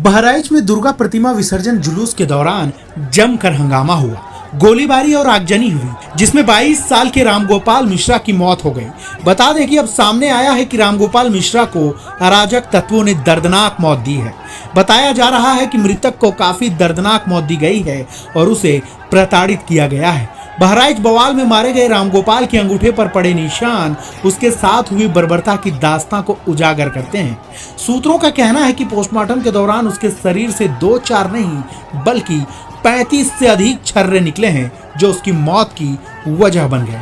बहराइच में दुर्गा प्रतिमा विसर्जन जुलूस के दौरान जमकर हंगामा हुआ। गोलीबारी और आगजनी हुई, जिसमें 22 साल के रामगोपाल मिश्रा की मौत हो गई। बता दें कि अब सामने आया है कि रामगोपाल मिश्रा को अराजक तत्वों ने दर्दनाक मौत दी है। बताया जा रहा है कि मृतक को काफी दर्दनाक मौत दी गई है और उसे प्रताड़ित किया गया है। बहराइच बवाल में मारे गए रामगोपाल के अंगूठे पर पड़े निशान उसके साथ हुई बर्बरता की दास्तां को उजागर करते हैं। सूत्रों का कहना है कि पोस्टमार्टम के दौरान उसके शरीर से 2-4 नहीं बल्कि 35 से अधिक छर्रे निकले हैं, जो उसकी मौत की वजह बन गए।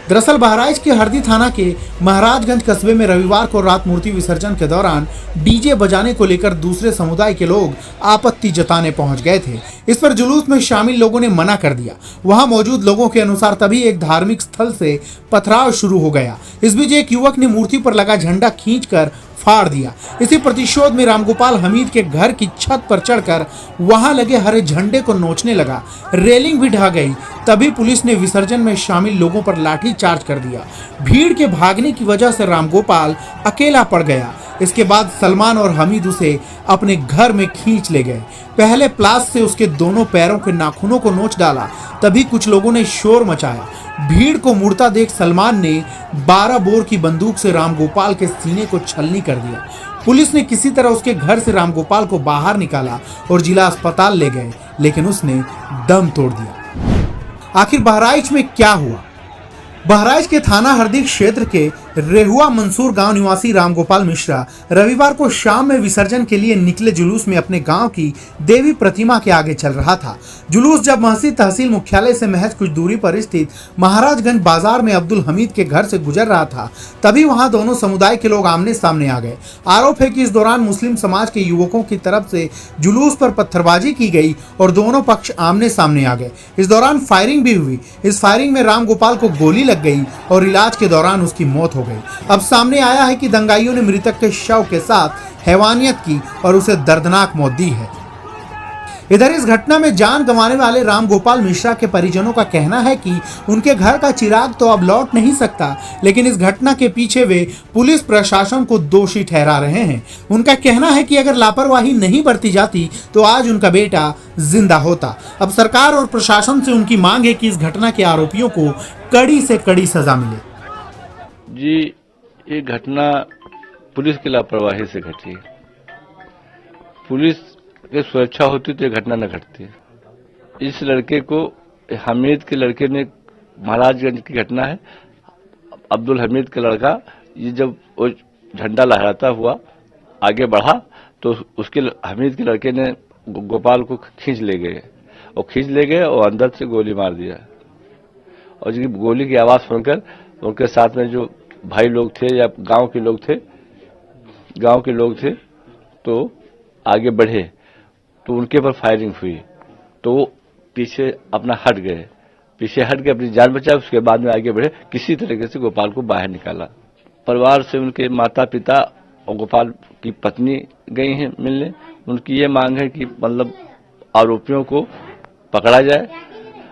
दरअसल बहराइच के हरदी थाना के महाराजगंज कस्बे में रविवार को रात मूर्ति विसर्जन के दौरान डीजे बजाने को लेकर दूसरे समुदाय के लोग आपत्ति जताने पहुंच गए थे। इस पर जुलूस में शामिल लोगों ने मना कर दिया। वहां मौजूद लोगों के अनुसार तभी एक धार्मिक स्थल से पथराव शुरू हो गया। इस बीच एक युवक ने मूर्ति पर लगा झंडा खींचकर फाड़ दिया। इसी प्रतिशोध में रामगोपाल हमीद के घर की छत पर चढ़कर वहां लगे हरे झंडे को नोचने लगा। रेलिंग भी ढह गई। तभी पुलिस ने विसर्जन में शामिल लोगों पर लाठी चार्ज कर दिया। भीड़ के भागने की वजह से रामगोपाल अकेला पड़ गया। इसके बाद सलमान और हमीद उसे अपने घर में खींच ले गए। पहले प्लास से उसके दोनों पैरों के नाखूनों को नोच डाला। तभी कुछ लोगों ने शोर मचाया। भीड़ को मुड़ता देख सलमान ने 12 बोर की बंदूक से रामगोपाल के सीने को छलनी कर दिया। पुलिस ने किसी तरह उसके घर से रामगोपाल को बाहर निकाला और जिला अस्पताल ले गए, लेकिन उसने दम तोड़ दिया। आखिर बहराइच में क्या हुआ? बहराइच के थाना हरदी क्षेत्र के रेहुआ मंसूर गांव निवासी रामगोपाल मिश्रा रविवार को शाम में विसर्जन के लिए निकले जुलूस में अपने गांव की देवी प्रतिमा के आगे चल रहा था। जुलूस जब महसी तहसील मुख्यालय से महज कुछ दूरी पर स्थित महाराजगंज बाजार में अब्दुल हमीद के घर से गुजर रहा था, तभी वहां दोनों समुदाय के लोग आमने सामने आ गए। आरोप है कि इस दौरान मुस्लिम समाज के युवकों की तरफ से जुलूस पर पत्थरबाजी की गई और दोनों पक्ष आमने सामने आ गए। इस दौरान फायरिंग भी हुई। इस फायरिंग में रामगोपाल को गोली लग गई और इलाज के दौरान उसकी मौत हो गई। अब सामने आया है कि दंगाइयों ने मृतक के शव के साथ हैवानियत की और उसे दर्दनाक मौत दी है। इधर इस घटना में जान गंवाने वाले रामगोपाल मिश्रा के परिजनों का कहना है कि उनके घर का चिराग तो अब लौट नहीं सकता, लेकिन इस घटना के पीछे वे पुलिस प्रशासन को दोषी ठहरा रहे हैं। उनका कहना है कि अगर लापरवाही नहीं बरती जाती तो आज उनका बेटा जिंदा होता। अब सरकार और प्रशासन से उनकी मांग है कि इस घटना के आरोपियों को कड़ी से कड़ी सजा मिले। जी, ये घटना पुलिस की लापरवाही से घटी। पुलिस की सुरक्षा होती तो ये घटना न घटती। इस लड़के को, हमीद के लड़के ने, महाराजगंज की घटना है, अब्दुल हमीद का लड़का, ये जब वो झंडा लहराता हुआ आगे बढ़ा तो उसके हमीद के लड़के ने गोपाल को खींच ले गए और अंदर से गोली मार दिया। और जब गोली की आवाज सुनकर उनके साथ में जो भाई लोग थे या गांव के लोग थे तो आगे बढ़े तो उनके ऊपर फायरिंग हुई तो वो पीछे हट गए अपनी जान बचाई। उसके बाद में आगे बढ़े, किसी तरीके से गोपाल को बाहर निकाला। परिवार से उनके माता पिता और गोपाल की पत्नी गई हैं मिलने। उनकी ये मांग है कि मतलब आरोपियों को पकड़ा जाए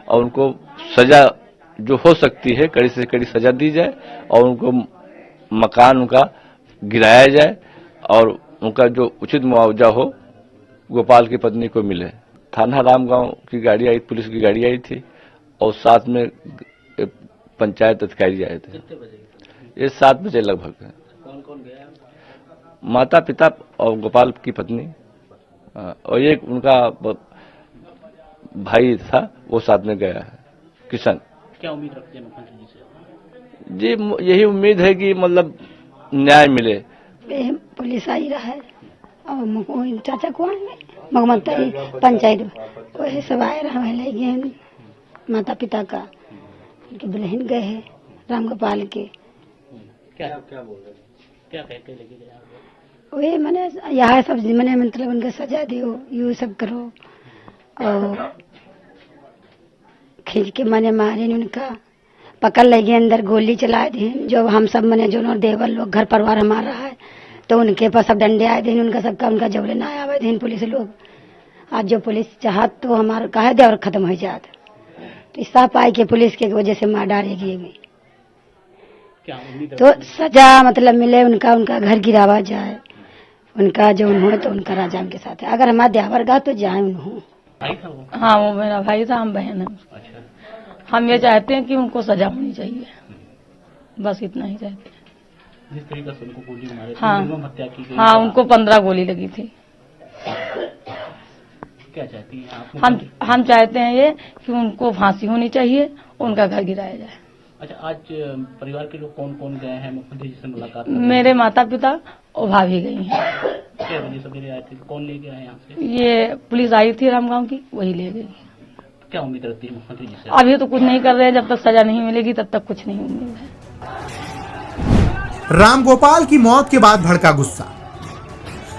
और उनको सजा जो हो सकती है कड़ी से कड़ी सजा दी जाए और उनको मकान उनका गिराया जाए और उनका जो उचित मुआवजा हो गोपाल की पत्नी को मिले। थाना रामगांव की गाड़ी आई, पुलिस की गाड़ी आई थी और साथ में पंचायत अधिकारी आए थे। ये 7 बजे लगभग। कौन गया? माता पिता और गोपाल की पत्नी और एक उनका भाई था, वो साथ में गया है, किशन। क्या उम्मीद रखते हैं मुख्यमंत्री जी से? जी, यही उम्मीद है कि मतलब न्याय मिले। पुलिस आई रहा है और चाचा को मोहम्मद पंचायत वही सब आए रहा है। माता पिता का उनके दुल्हन गए हैं रामगोपाल के। क्या बोल रहे, क्या कहते लेके गए? वही मैंने यहाँ सब मैंने मतलब उनका सजा दियो, यू सब करो और खींच के मैंने मारे, उनका पकड़ लगे, अंदर गोली चला दी। जो हम सब मैंने जो देवर लोग घर परिवार हमारा है तो उनके पास सब डंडे आए थे, उनका जबले ना आए थे पुलिस लोग। आज जो पुलिस चाहत तो हमारा कहे दे और खत्म हो जात, तो इस पाई के पुलिस के वजह से मार डालेगी। तो सजा मतलब मिले, उनका घर गिरावा जाए उनका जो उन्होंने तो उनका राजा उनके साथ है। अगर हमारा देवर गा तो जाए उन्होंने। भाई था वो? हाँ, वो मेरा भाई था, हम बहन है। अच्छा। हम ये चाहते हैं कि उनको सजा होनी चाहिए, बस इतना ही चाहते हैं। जिस तरीके से उनको गोली मारे, हाँ। निर्मम हत्या की गई। हाँ, उनको 15 गोली लगी थी। क्या चाहती हैं आप? हम चाहते हैं ये कि उनको फांसी होनी चाहिए, उनका घर गिराया जाए। अच्छा, आज परिवार के लोग कौन कौन गए हैं मुख्यमंत्री जी से मुलाकात? मेरे माता पिता और भाभी गई हैं। क्या बजे सवेरे आए थे? कौन लेके आए यहाँ से? ये पुलिस आई थी रामगांव की, वही ले गई। क्या उम्मीद रखती है मुख्यमंत्री जी से? अभी तो कुछ नहीं कर रहे हैं, जब तक सजा नहीं मिलेगी तब तक कुछ नहीं उम्मीद है। रामगोपाल की मौत के बाद भड़का गुस्सा।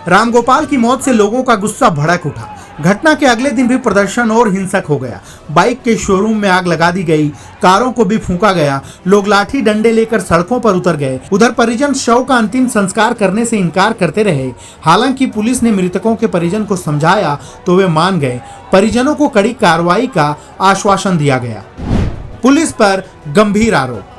रामगोपाल की मौत से लोगों का गुस्सा भड़क उठा। घटना के अगले दिन भी प्रदर्शन और हिंसक हो गया। बाइक के शोरूम में आग लगा दी गई, कारों को भी फूंका गया, लोग लाठी डंडे लेकर सड़कों पर उतर गए। उधर परिजन शव का अंतिम संस्कार करने से इनकार करते रहे। हालांकि पुलिस ने मृतकों के परिजन को समझाया तो वे मान गए। परिजनों को कड़ी कार्रवाई का आश्वासन दिया गया। पुलिस पर गंभीर आरोप।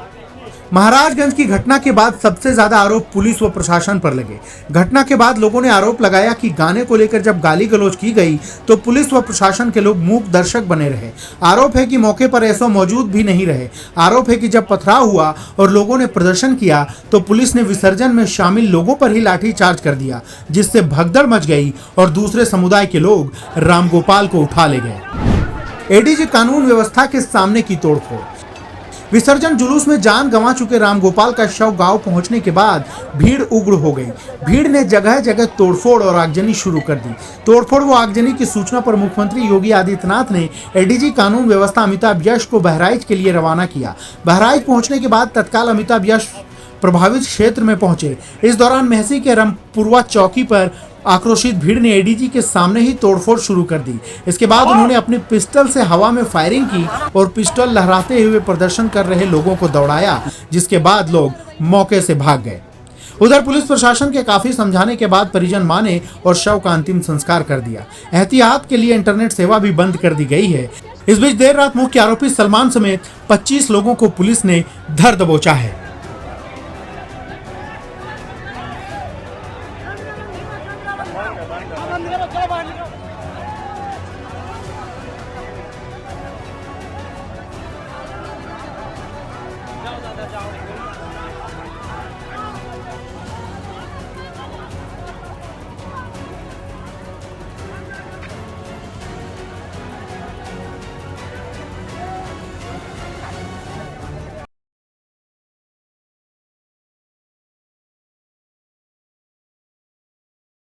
महाराजगंज की घटना के बाद सबसे ज्यादा आरोप पुलिस व प्रशासन पर लगे। घटना के बाद लोगों ने आरोप लगाया कि गाने को लेकर जब गाली गलौज की गई तो पुलिस व प्रशासन के लोग मूक दर्शक बने रहे। आरोप है कि मौके पर एसओ मौजूद भी नहीं रहे। आरोप है कि जब पथराव हुआ और लोगों ने प्रदर्शन किया तो पुलिस ने विसर्जन में शामिल लोगों पर ही लाठीचार्ज कर दिया, जिससे भगदड़ मच गई और दूसरे समुदाय के लोग रामगोपाल को उठा ले गए। एडीजी कानून व्यवस्था के सामने की तोड़फोड़। विसर्जन जुलूस में जान गंवा चुके रामगोपाल का शव गांव पहुंचने के बाद भीड़ उग्र हो गई। भीड़ ने जगह जगह तोड़फोड़ और आगजनी शुरू कर दी। तोड़फोड़ व आगजनी की सूचना पर मुख्यमंत्री योगी आदित्यनाथ ने एडीजी कानून व्यवस्था अमिताभ यश को बहराइच के लिए रवाना किया। बहराइच पहुंचने के बाद तत्काल अमिताभ यश प्रभावित क्षेत्र में पहुंचे। इस दौरान महसी के रमपुरवा चौकी पर आक्रोशित भीड़ ने एडीजी के सामने ही तोड़फोड़ शुरू कर दी। इसके बाद उन्होंने अपने पिस्टल से हवा में फायरिंग की और पिस्टल लहराते हुए प्रदर्शन कर रहे लोगों को दौड़ाया, जिसके बाद लोग मौके से भाग गए। उधर पुलिस प्रशासन के काफी समझाने के बाद परिजन माने और शव का अंतिम संस्कार कर दिया। एहतियात के लिए इंटरनेट सेवा भी बंद कर दी गई है। इस बीच देर रात मुख्य आरोपी सलमान समेत 25 लोगों को पुलिस ने धर दबोचा है। जाओ